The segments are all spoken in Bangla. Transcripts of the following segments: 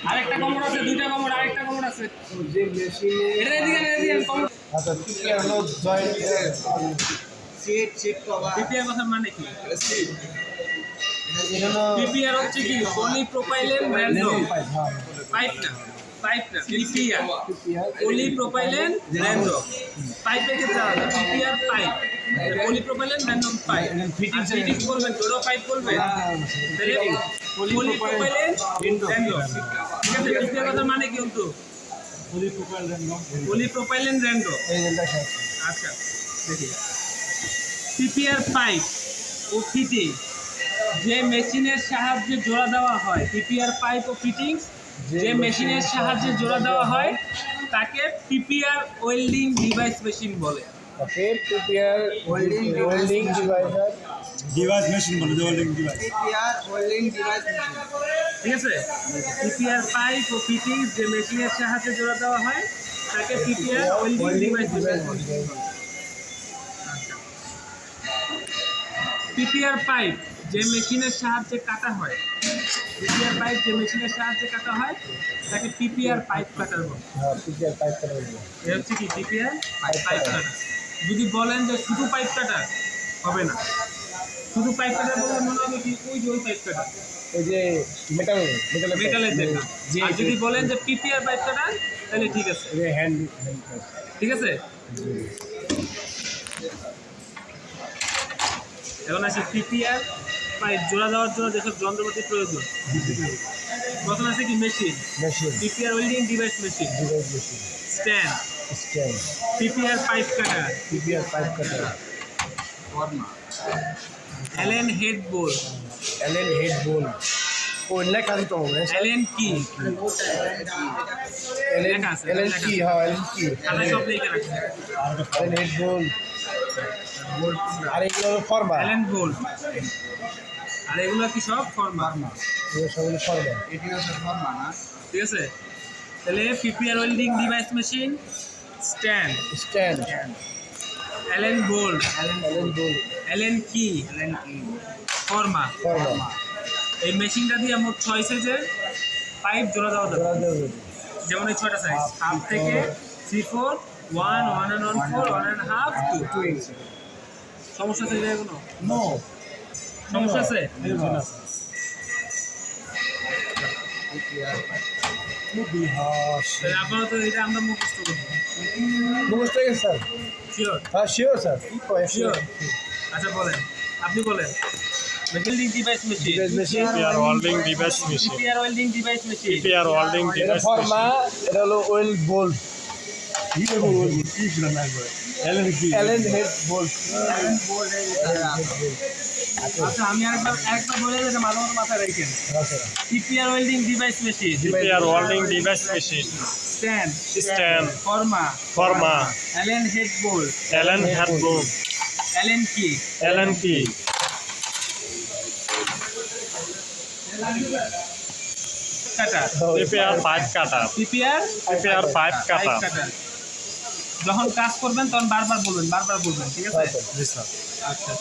আরেকটা কমোড আছে, দুইটা কমোড, আরেকটা কমোড আছে যে মেশিনে এটা এদিকে কমোড। আচ্ছা ঠিক আছে, হলো জয়েন্ট সিট কভার। পিপিআর কথা মানে কি? এটা সিট। এটা হলো পিপিআর হচ্ছে কি পলিপ্রোপাইলেন র্যান্ডম পাইপটা পিপিআর পলিপ্রোপাইলেন র্যান্ডম পাইপের ক্ষেত্রে আলাদা। PPR pipe polypropylene random pipe fitting করবেন জোড়া পাইপ করবেন তাহলে পলিপ্রোপাইলেন র্যান্ডম। ঠিক আছে, পিপিআর কথা মানে কি কিন্তু পলিপ্রোপাইলেন র্যান্ডম। আচ্ছা দেখি পিপিআর পাইপ ও ফিটিং যে মেশিনের সাহায্যে জোড়া দেওয়া হয়, পিপিআর পাইপ ও ফিটিংস যে মেশিনের সাহায্যে জোড়া দেওয়া হয় তাকে পিপিআর ওয়েল্ডিং ডিভাইস মেশিন বলে। ওকে, পিপিআর ওয়েল্ডিং ডিভাইস মেশিন বলে, welding device PPR welding device machine. ঠিক আছে, পিপিআর পাইপ ও ফিটিংস যে মেশিনের সাহায্যে জোড়া দেওয়া হয় তাকে পিপিআর ওয়েল্ডিং ডিভাইস মেশিন বলে। পিপিআর পাইপ যে মেশিনের সাহায্যে কাটা হয়, পিপিআর পাইপ যে মেশিনের সাহায্যে কাটা হয় তাকে পিপিআর পাইপ কাটার বলে। পিপিআর পাইপ কাটার বলে। এটা হচ্ছে কি পিপিআর পাইপ কাটার। যদি বলেন যে শুধু পাইপ কাটার হবে না, শুধু পাইপ কাটার বলে মনে হবে কি ওই যে ওই পাইপ কাটার, ওই যে মেটালের দেখা। আর যদি বলেন যে পিপিআর পাইপ কাটার তাহলে ঠিক আছে, হ্যান্ড ঠিক আছে। এখন আছে পিপিআর পাইপ জোড়া দেওয়ার জন্য যেসব যন্ত্রপাতি প্রয়োজন। প্রথম আছে কি machine, PPR welding device machine, stand, PPR pipe cutter, Allen head বোল, ও লেখা দিতে হবে। অ্যালেন কি, এলএন কি, হ্যাঁ এলএন কি, খাতা সব লেখা রাখছে, অ্যালেন হেড বোল। আর এগুলো ফরমা, অ্যালেন বোল। আর এগুলো কি সব ফরমা, এগুলো সবগুলো ফরমা। এটিও সব ফরমা না, ঠিক আছে। তাহলে PPR welding device machine, stand, Allen বোল, অ্যালেন কি, ফরমা। এই মেশিনটা দিয়ে মোট 6 সাইজের পাইপ জোড়া দেওয়া যাবে। যেমন এই 6টা সাইজ, হাফ থেকে 3/4, 1, 1.4, 1.5, 2। সমস্যা আছে কোনো? নো সমস্যা আছে? আপনারা তো এটা আমরা মুখস্থ করবো। মুখস্থ হয়ে গেছে স্যার? শিওর? হ্যাঁ শিওর স্যার। শিওর? আচ্ছা বলেন, আপনি বলেন। Welding device machine, PPR welding device machine. PPR welding device machine, PPR welding এটা device ফরমা, এটা হলো ওয়েল বোল্ট, এলএন হেড বোল্ট। আচ্ছা আমি আরেকবার বলে দিতে মাঝে মাঝে মাথায় রাখেন। PPR welding device machine, PPR welding device machine. Stand, ফরমা, Allen head bolt, Allen head bolt. Allen key, Allen key. Cutter, PPR pipe cutter. PPR pipe cutter. কাটার। যখন কাজ করবেন তখন বারবার বলবেন, ঠিক আছে? Yes sir. আচ্ছা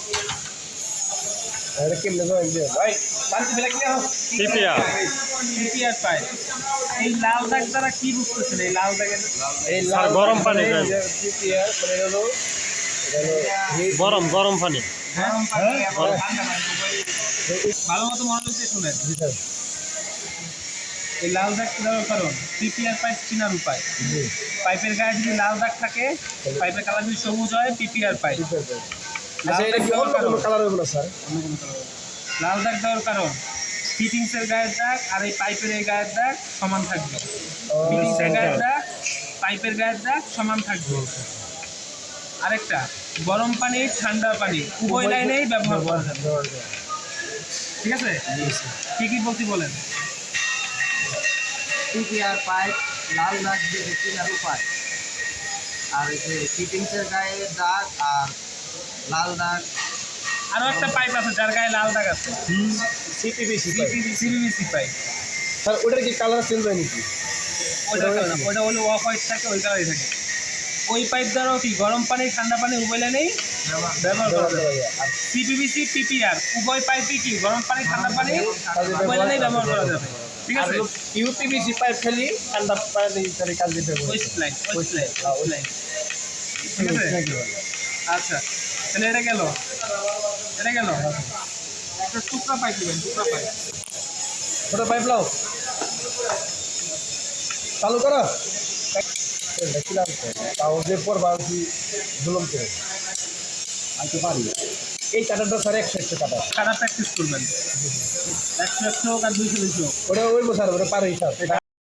এটা কেমনে জয়েন দিও ভাই? PPR. PPR pipe. এই লাল দাগ দ্বারা কি বুঝতেছেন? এই লাল দাগের এই স্যার, গরম পানি দেন। পিপিআর মানে এটা হলো গরম পানি। ভালো মতো মনোযোগ দিয়ে শুনেন। এই লাল দাগ দেওয়ার কারণ পিপিআর পাইপ চেনার উপায়। পাইপের গায়ে যদি লাল দাগ থাকে, পাইপের কালার যদি সবুজ হয়, পিপিআর পাইপ। আচ্ছা এটা কি অন্য কোনো কালার হবে না স্যার? লাল দাগ দেওয়ার কারণ ফিটিংসের গায়ের দাগ আর এই পাইপের এই গায়ের দাগ সমান থাকবে। ফিটিংসের গায়ের দাগ, পাইপের গায়ের দাগ সমান থাকবে। আরেকটা, গরম পানি ঠান্ডা পানি উভয় লাইনেই ব্যবহার করা যাবে। ঠিক আছে, কি বলছি বলেন। পিপিআর পাইপ লাল দাগ দিয়ে চেনার উপায়। আর এই যে ফিটিংসের গায়ে দাগ আর লাল দাগ। আরও একটা পাইপ আছে যার গায়ে লাল দাগ আছে, সিপিভিসি পাইপ। স্যার ওটার কি কালার চেঞ্জ হয় নাকি? ওটা হলো অফ হোয়াইট থাকে, ওই কালারই থাকে। ওই পাইপ দ্বারাও কি গরম পানি ঠান্ডা পানি উভয় নেই ব্যবহার করা যাবে। আর সিপিভিসি পিপিআর উভয় পাইপই কি গরম পানি ঠান্ডা পানি উভয় নেই ব্যবহার করা যাবে। ঠিক আছে, ইউপিভিসি পাইপ ফেলি ঠান্ডা পানি করে কাজ দিতে হবে। ওয়েস্ট লাইন ঠিক আছে। আচ্ছা তাহলে এটা গেল একটা টুকরা পাইপ দিবেন, টুকরা পাইপ। ছোট পাইপ লাও চালু করো। দেখছিলাম তো তাও যে পর বাউন্সি জুলুম করে আইতে পারি। এই কাটাটা স্যার 100 কাটা কাটা প্র্যাকটিস করবেন, 100 হোক আর 200 হোক। ওটা ওই স্যার ওটা পারে স্যার।